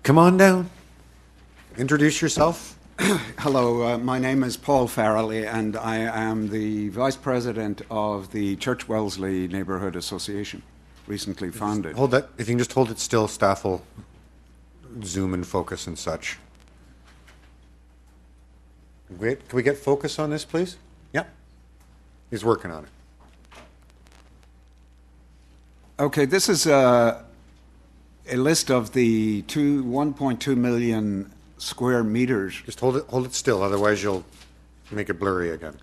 Come on down. Introduce yourself. Hello, my name is Paul Farrelly, and I am the Vice President of the Church Wellesley Neighbourhood Association, recently founded. Hold that. If you can just hold it still, staff will zoom and focus and such. Wait, can we get focus on this, please? Yeah. He's working on it. Okay, this is a list of the 1.2 million square meters Just hold it still, otherwise you'll make it blurry again.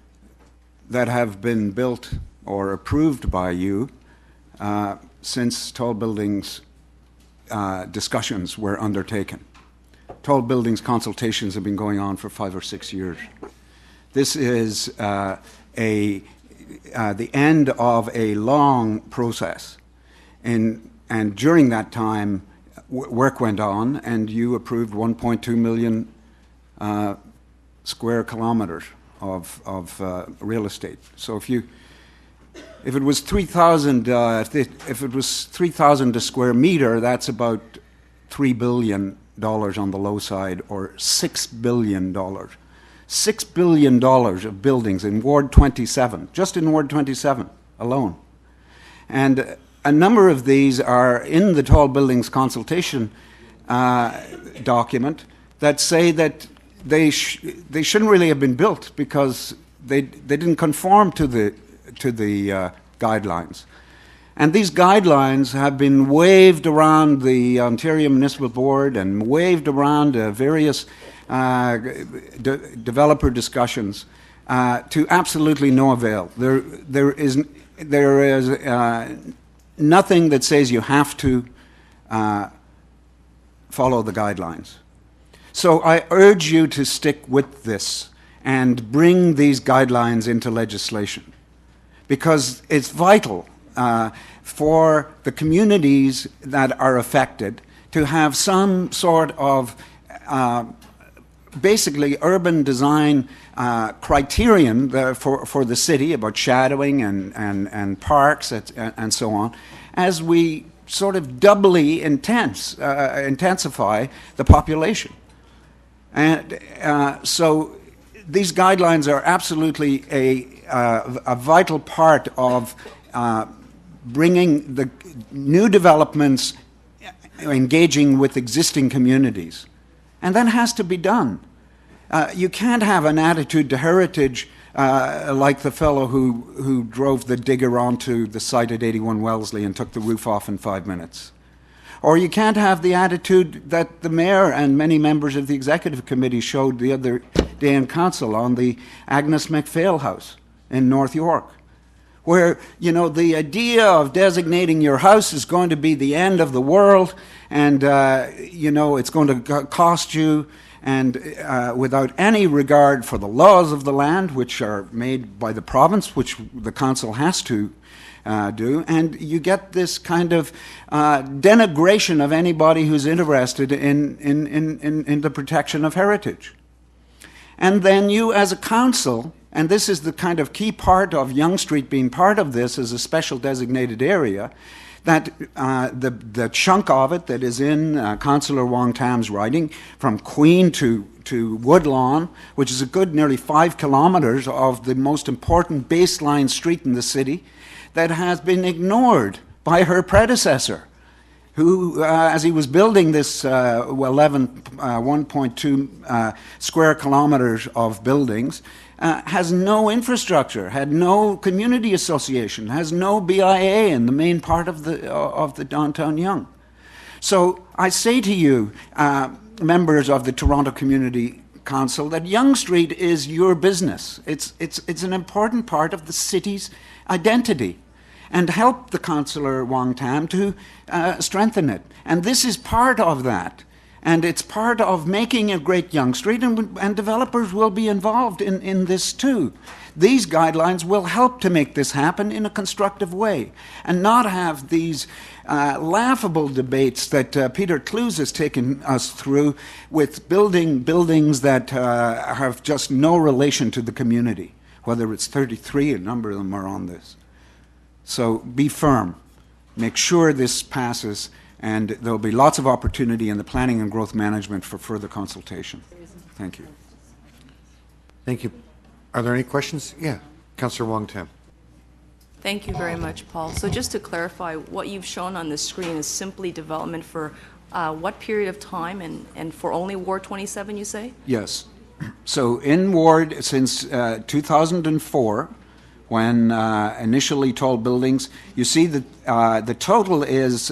that have been built or approved by you since tall buildings discussions were undertaken. Tall buildings consultations have been going on for 5 or 6 years. This is the end of a long process. And during that time, work went on, and you approved 1.2 million square kilometers of real estate. So if it was 3,000, if it was 3,000 a square meter, that's about $3 billion on the low side, or $6 billion. $6 billion of buildings in Ward 27, just in Ward 27 alone. And a number of these are in the tall buildings consultation document that say that they shouldn't really have been built because they didn't conform to the guidelines. And these guidelines have been waved around the Ontario Municipal Board and waved around various developer discussions to absolutely no avail. There is nothing that says you have to follow the guidelines. So I urge you to stick with this and bring these guidelines into legislation, because it's vital for the communities that are affected to have some sort of basically urban design criterion for the city about shadowing and parks and so on, as we sort of doubly intensify the population. And so these guidelines are absolutely a vital part of bringing the new developments engaging with existing communities. And that has to be done. You can't have an attitude to heritage like the fellow who drove the digger onto the site at 81 Wellesley and took the roof off in 5 minutes. Or you can't have the attitude that the mayor and many members of the executive committee showed the other day in council on the Agnes MacPhail house in North York, where, you know, the idea of designating your house is going to be the end of the world, and, you know, it's going to cost you, and without any regard for the laws of the land, which are made by the province, which the council has to do, and you get this kind of denigration of anybody who's interested in the protection of heritage. And then you, as a council, and this is the kind of key part of Yonge Street being part of this as a special designated area, that the chunk of it that is in Councillor Wong Tam's writing, from Queen to Woodlawn, which is a good nearly 5 kilometres of the most important baseline street in the city, that has been ignored by her predecessor, who, as he was building this 1.2 square kilometres of buildings, has no infrastructure, had no community association, has no BIA in the main part of the downtown Yonge. So I say to you, members of the Toronto Community Council, that Yonge Street is your business. It's an important part of the city's identity, and help the Councillor Wong Tam to strengthen it. And this is part of that. And it's part of making a great Yonge Street, and developers will be involved in this too. These guidelines will help to make this happen in a constructive way, and not have these laughable debates that Peter Clues has taken us through with building buildings that have just no relation to the community, whether it's 33, a number of them are on this. So be firm. Make sure this passes, And there will be lots of opportunity in the planning and growth management for further consultation. Thank you. Thank you. Are there any questions? Yeah, Councillor Wong Tam. Thank you very much, Paul. So just to clarify, what you've shown on the screen is simply development for what period of time and for only Ward 27, you say? Yes. So in Ward, since 2004, when initially tall buildings, you see that the total is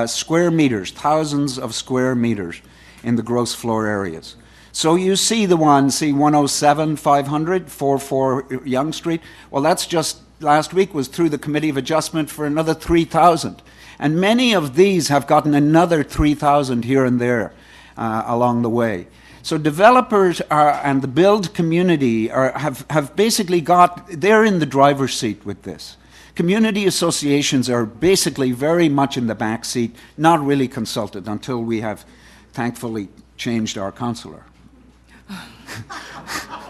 square meters, thousands of square meters in the gross floor areas. So you see the one, see 107, 500, 44 Yonge Street. Well, that's just last week was through the Committee of Adjustment for another 3,000. And many of these have gotten another 3,000 here and there along the way. So developers and the build community have basically they're in the driver's seat with this. Community associations are basically very much in the back seat, not really consulted until we have thankfully changed our councillor.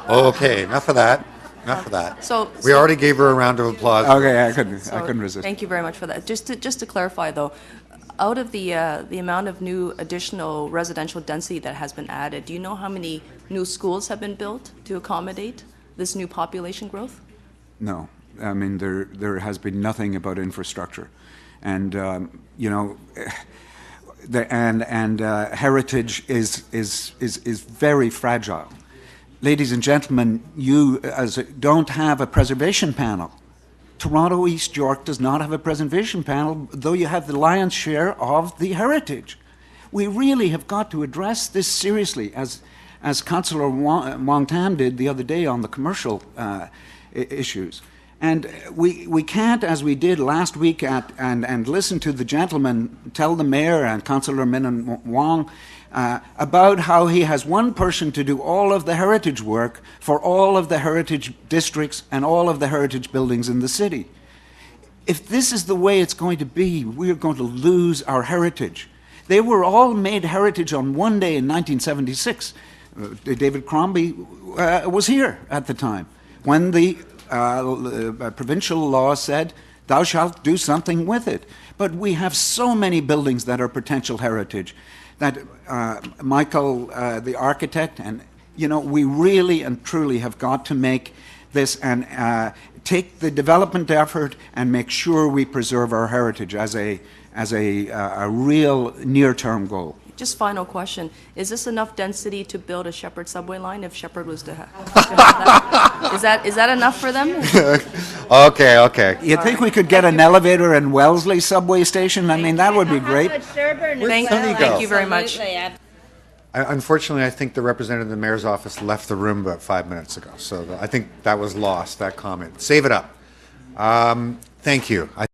Okay, enough of that. Enough of that. We So- already gave her a round of applause. Okay, I couldn't resist. Thank you very much for that. Just to clarify, though, out of the amount of new additional residential density that has been added, do you know how many new schools have been built to accommodate this new population growth? No, I mean there has been nothing about infrastructure, and you know, heritage is very fragile. Ladies and gentlemen, you don't have a preservation panel. Toronto East York does not have a preservation panel, though you have the lion's share of the heritage. We really have got to address this seriously, as Councillor Wong Tam did the other day on the commercial issues. And we can't, as we did last week, and listen to the gentleman tell the mayor and Councillor Min Wong about how he has one person to do all of the heritage work for all of the heritage districts and all of the heritage buildings in the city. If this is the way it's going to be, we're going to lose our heritage. They were all made heritage on one day in 1976. David Crombie was here at the time when the provincial law said, "Thou shalt do something with it." But we have so many buildings that are potential heritage that Michael, the architect, and you know, we really and truly have got to make this and take the development effort and make sure we preserve our heritage as a real near-term goal. Just final question. Is this enough density to build a Shepherd subway line if Shepherd was to have that? Is that enough for them? Okay. You think we could get an elevator in Wellesley subway station? I mean, that would be great. Thank you very much. Unfortunately, I think the representative of the mayor's office left the room about 5 minutes ago, so I think that was lost, that comment. Save it up. Thank you.